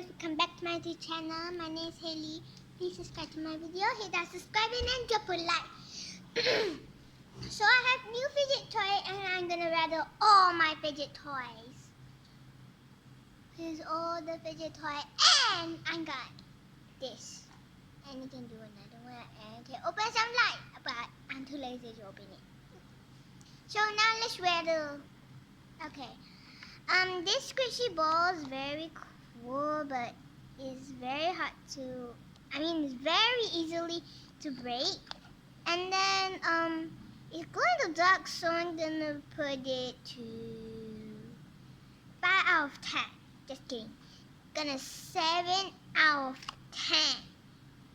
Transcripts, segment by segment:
guys, welcome back to my YouTube channel. My name is Haley. Please subscribe to my video, hit that subscribe button and drop a like. So I have new fidget toy and I'm gonna rattle all my fidget toys. Here's all the fidget toy and I got this. And you can do another one and can open some light, but I'm too lazy to open it. So now let's rattle. Okay. This squishy ball is very cool, but it's very hard to, it's very easily to break. And then, it's going to dark, so I'm gonna put it to 5 out of 10. Just kidding. Gonna 7 out of 10.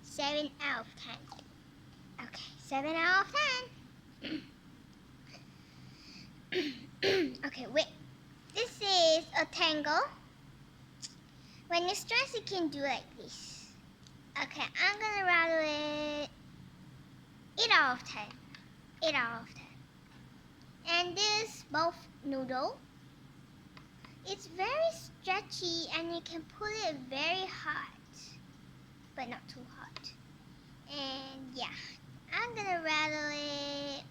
7 out of 10. Okay, 7 out of 10. Okay, wait. This is a tangle. When you're stressed, you can do like this. Okay, I'm gonna rattle it 8 out of 10. 8 out of 10. And this both noodle. It's very stretchy and you can pull it very hot, but not too hot. And yeah, I'm gonna rattle it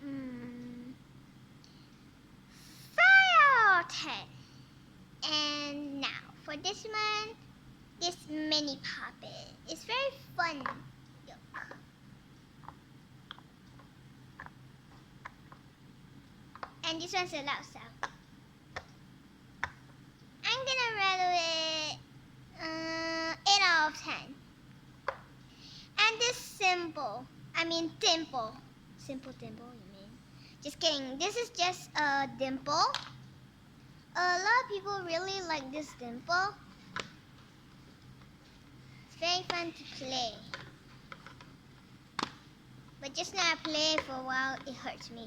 5 out of 10. And now for this one, this mini puppet. It's very fun. Look. And this one's a loud sound. I'm gonna rattle it 8 out of 10. And this dimple. Simple dimple, you mean? Just kidding. This is just a dimple. A lot of people really like this dimple. It's very fun to play. But just now I play for a while, it hurts me.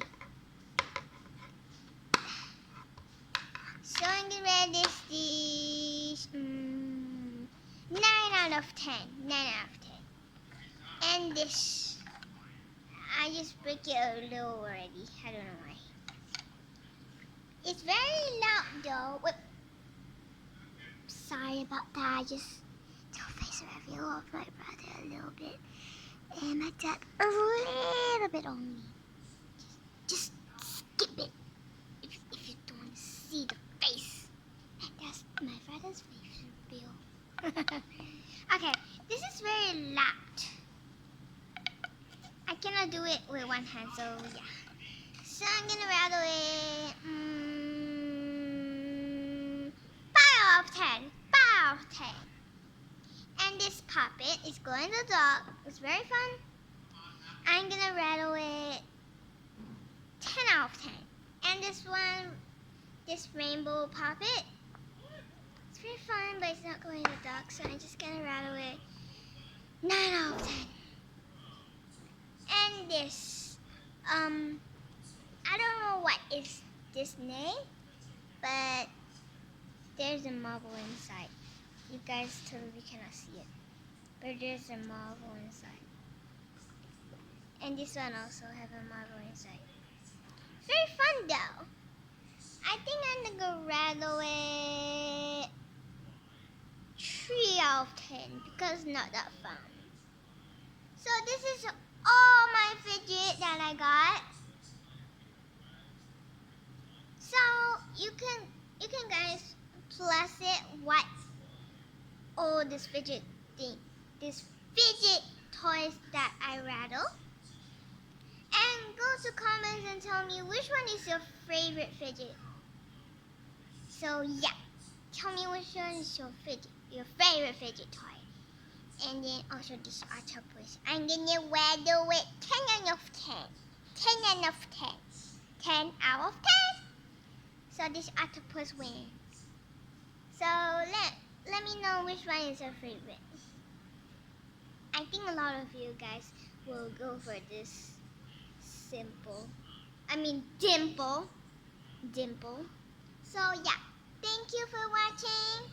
So I'm gonna rate this 9 out of 10. 9 out of 10. And this, I just break it a little already. I don't know why. It's very loud though. Wait. Sorry about that. I just face reveal off my brother a little bit. And my dad a little bit only. Just skip it. If you don't want to see the face. That's my brother's face reveal. Okay, this is very loud. I cannot do it with one hand, so yeah. So I'm gonna rattle it 5 out of 10. 5 out of 10. And this puppet is going to dog. It's very fun. I'm gonna rattle it 10 out of 10. And this one, this rainbow puppet, it's very fun, but it's not going to dog, so I'm just gonna rattle it 9 out of 10. And this, I don't know what is this name, but there's a marble inside. You guys totally cannot see it, but there's a marble inside. And this one also have a marble inside. Very fun though. I think I'm gonna go rattle it 3 out of 10 because not that fun. So this is all my fidget that I got. So you can guys plus it what all this fidget toys that I rattle. And go to comments and tell me which one is your favorite fidget. So yeah, tell me which one is your favorite fidget toy. And then also this octopus. I'm gonna rattle it 10 out of 10. 10 out of 10. 10 out of 10. So this octopus wins. So let me know which one is your favorite. I think a lot of you guys will go for this dimple. So yeah, thank you for watching.